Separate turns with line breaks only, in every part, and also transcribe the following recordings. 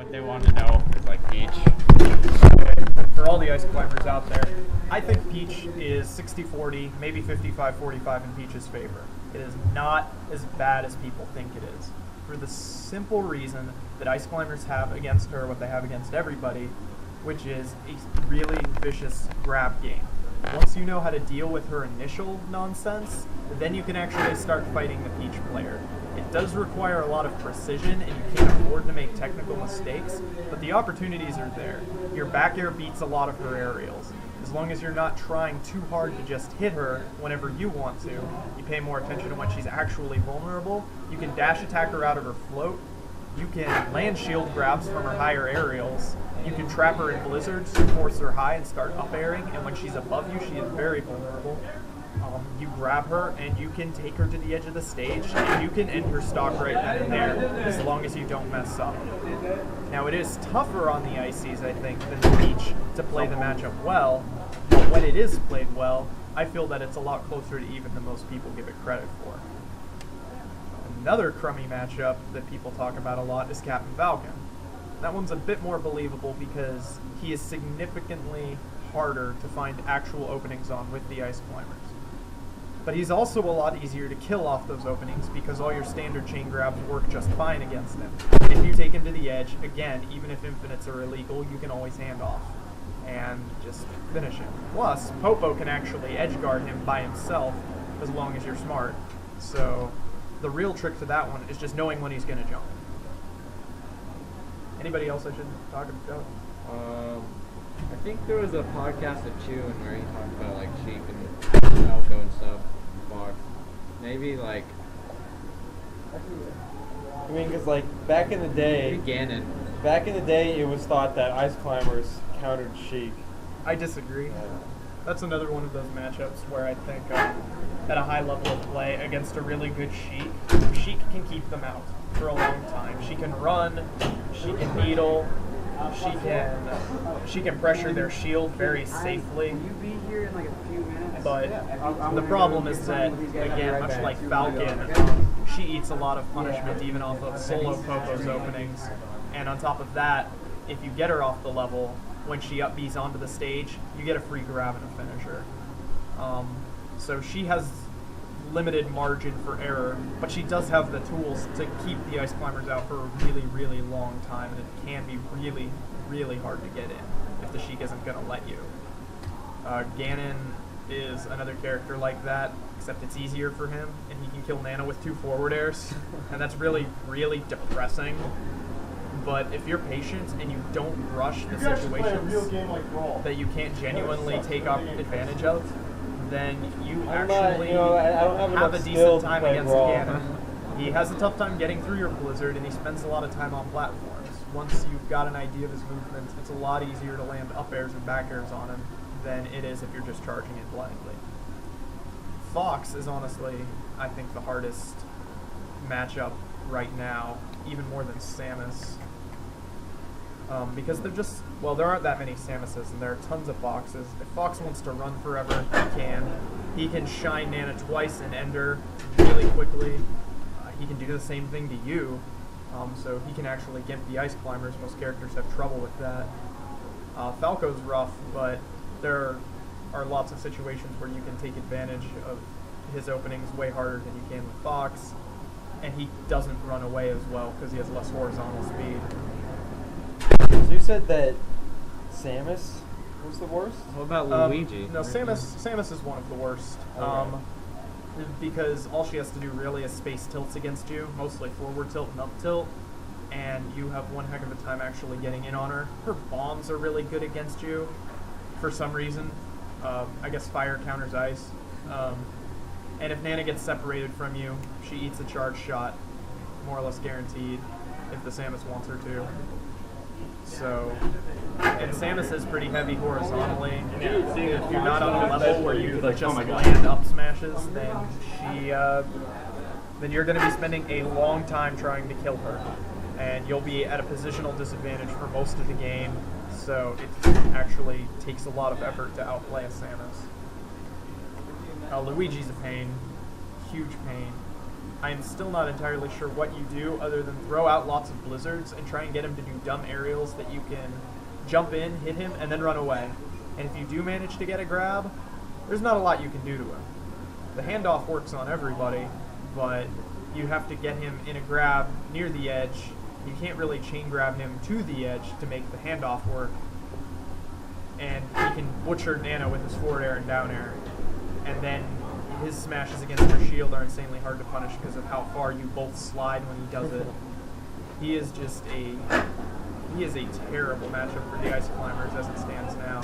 What they want to know is like Peach.
For all the ice climbers out there, I think Peach is 60-40, maybe 55-45 in Peach's favor. It is not as bad as people think it is. For the simple reason that ice climbers have against her what they have against everybody, which is a really vicious grab game. Once you know how to deal with her initial nonsense, then you can actually start fighting the Peach player. It does require a lot of precision, and you can't afford to make technical mistakes, but the opportunities are there. Your back air beats a lot of her aerials. As long as you're not trying too hard to just hit her whenever you want to, you pay more attention to when she's actually vulnerable, you can dash attack her out of her float, you can land shield grabs from her higher aerials, you can trap her in blizzards to force her high and start up airing, and when she's above you, she is very vulnerable. You grab her and you can take her to the edge of the stage and you can end her stock right then and there as long as you don't mess up. Now it is tougher on the Ices, I think, than the Peach to play the matchup well, but when it is played well, I feel that it's a lot closer to even than most people give it credit for. Another crummy matchup that people talk about a lot is Captain Falcon. That one's a bit more believable because he is significantly harder to find actual openings on with the ice climbers. But he's also a lot easier to kill off those openings because all your standard chain grabs work just fine against him. If you take him to the edge, again, even if infinites are illegal, you can always hand off and just finish him. Plus, Popo can actually edge guard him by himself as long as you're smart. So the real trick to that one is just knowing when he's going to jump. Anybody else I should talk about?
I think there was a podcast of Chewin where he talked about like Sheik and Falco and stuff, Fox. Maybe like.
I mean, because like back in the day,
maybe Ganon.
Back in the day, it was thought that ice climbers countered Sheik.
I disagree. That's another one of those matchups where I think at a high level of play against a really good Sheik, Sheik can keep them out for a long time. She can run, she can needle, she can pressure their shield very safely.
Will you be here in like a few minutes?
But the problem is that, again, much like Falcon, she eats a lot of punishment even off of solo Popo's openings. And on top of that, if you get her off the level, when she up B's onto the stage, you get a free grab and a finisher. So she has limited margin for error, but she does have the tools to keep the ice climbers out for a really, really long time, and it can be really, really hard to get in if the Sheik isn't going to let you. Ganon is another character like that, except it's easier for him, and he can kill Nana with 2 forward airs, and that's really, really depressing. But if you're patient and you don't rush the situations that you can't genuinely take advantage of, then you actually have a decent time against Ganon. He has a tough time getting through your blizzard, and he spends a lot of time on platforms. Once you've got an idea of his movements, it's a lot easier to land up airs and back airs on him than it is if you're just charging it blindly. Fox is honestly, I think, the hardest matchup right now, even more than Samus. Because there aren't that many Samuses, and there are tons of Foxes. If Fox wants to run forever, he can. He can shine Nana twice and end her really quickly. He can do the same thing to you, so he can actually gimp the ice climbers. Most characters have trouble with that. Falco's rough, but there are lots of situations where you can take advantage of his openings way harder than you can with Fox, and he doesn't run away as well because he has less horizontal speed.
So you said that Samus was the worst?
What about Luigi?
No, Samus is one of the worst.
Okay.
Because all she has to do really is space tilts against you, mostly forward tilt and up tilt, and you have one heck of a time actually getting in on her. Her bombs are really good against you for some reason. I guess fire counters ice. And if Nana gets separated from you, she eats a charge shot, more or less guaranteed, if the Samus wants her to. So, and Samus is pretty heavy horizontally. If you're not on a level where you just land up smashes, then you're going to be spending a long time trying to kill her, and you'll be at a positional disadvantage for most of the game. So it actually takes a lot of effort to outplay a Samus. Luigi's a pain, huge pain. I'm still not entirely sure what you do other than throw out lots of blizzards and try and get him to do dumb aerials that you can jump in, hit him, and then run away. And if you do manage to get a grab, there's not a lot you can do to him. The handoff works on everybody, but you have to get him in a grab near the edge. You can't really chain grab him to the edge to make the handoff work. And he can butcher Nana with his forward air and down air. And then his smashes against your shield are insanely hard to punish because of how far you both slide when he does it. He is a terrible matchup for the Ice Climbers as it stands now.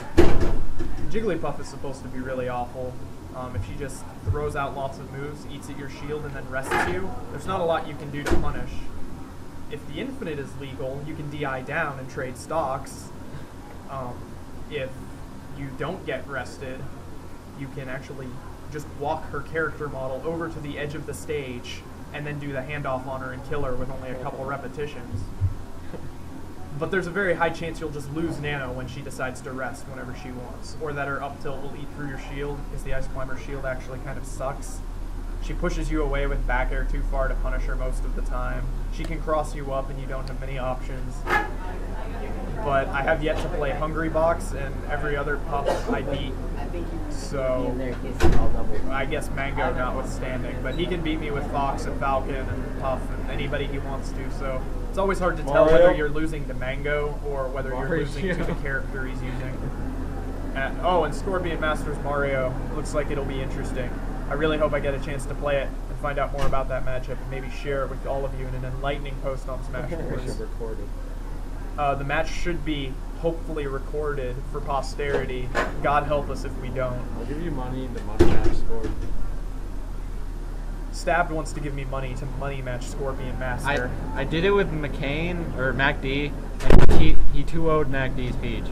Jigglypuff is supposed to be really awful. If she just throws out lots of moves, eats at your shield, and then rests you, there's not a lot you can do to punish. If the infinite is legal, you can DI down and trade stocks. If you don't get rested, you can actually just walk her character model over to the edge of the stage and then do the handoff on her and kill her with only a couple repetitions. But there's a very high chance you'll just lose Nano when she decides to rest whenever she wants, or that her up tilt will eat through your shield, because the Ice Climber shield actually kind of sucks. She pushes you away with back air too far to punish her most of the time. She can cross you up and you don't have many options. But I have yet to play Hungry Box, and every other pup I beat. So I guess Mango notwithstanding, but he can beat me with Fox and Falcon and Puff and anybody he wants to. So it's always hard to tell whether you're losing to Mango or whether you're losing to the character he's using. And Scorpion Masters Mario looks like it'll be interesting. I really hope I get a chance to play it and find out more about that matchup and maybe share it with all of you in an enlightening post on Smash Bros. The match should be hopefully recorded for posterity. God help us if we don't.
I'll give you money to money match Scorpion.
Stabbed wants to give me money to money match Scorpion Master.
I did it with McCain, or MacD, and he 2-0'd MacD's Peach.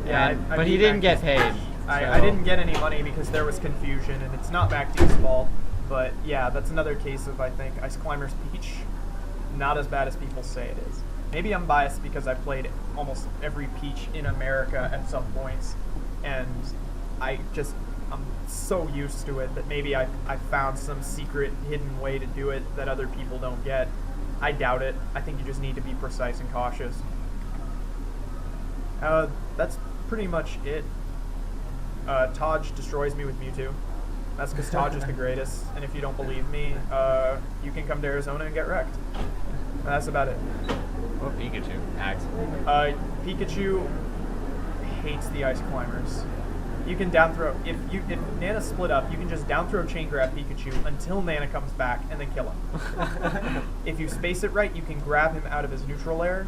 Yeah,
but he didn't get paid.
I didn't get any money because there was confusion, and it's not MacD's fault. But yeah, that's another case of, I think, Ice Climber's Peach not as bad as people say it is. Maybe I'm biased because I played almost every Peach in America at some points, and I'm so used to it that maybe I found some secret hidden way to do it that other people don't get. I doubt it. I think you just need to be precise and cautious. That's pretty much it. Taj destroys me with Mewtwo. That's because Taj is the greatest, and if you don't believe me, you can come to Arizona and get wrecked. That's about it.
Or Pikachu. Axe.
Pikachu hates the Ice Climbers. You can down throw if Nana split up, you can just down throw chain grab Pikachu until Nana comes back and then kill him. If you space it right, you can grab him out of his neutral air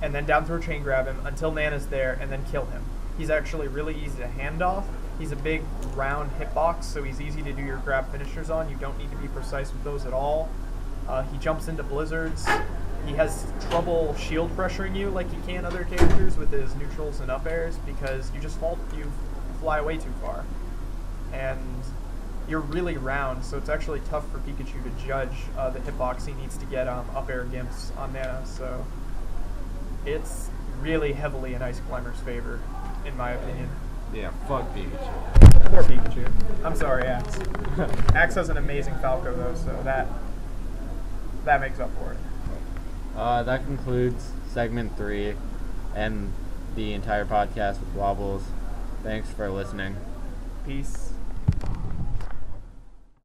and then down throw chain grab him until Nana's there and then kill him. He's actually really easy to hand off. He's a big round hitbox, so he's easy to do your grab finishers on. You don't need to be precise with those at all. He jumps into blizzards. He has trouble shield pressuring you like he can other characters with his neutrals and up airs because you fly away too far. And you're really round, so it's actually tough for Pikachu to judge the hitbox he needs to get up air gimps on Nana, so it's really heavily in Ice Climber's favor, in my opinion.
Yeah, fuck Pikachu.
Poor Pikachu. I'm sorry, Axe. Axe has an amazing Falco, though, so that makes up for it.
That concludes segment 3 and the entire podcast with Wobbles. Thanks for listening.
Peace.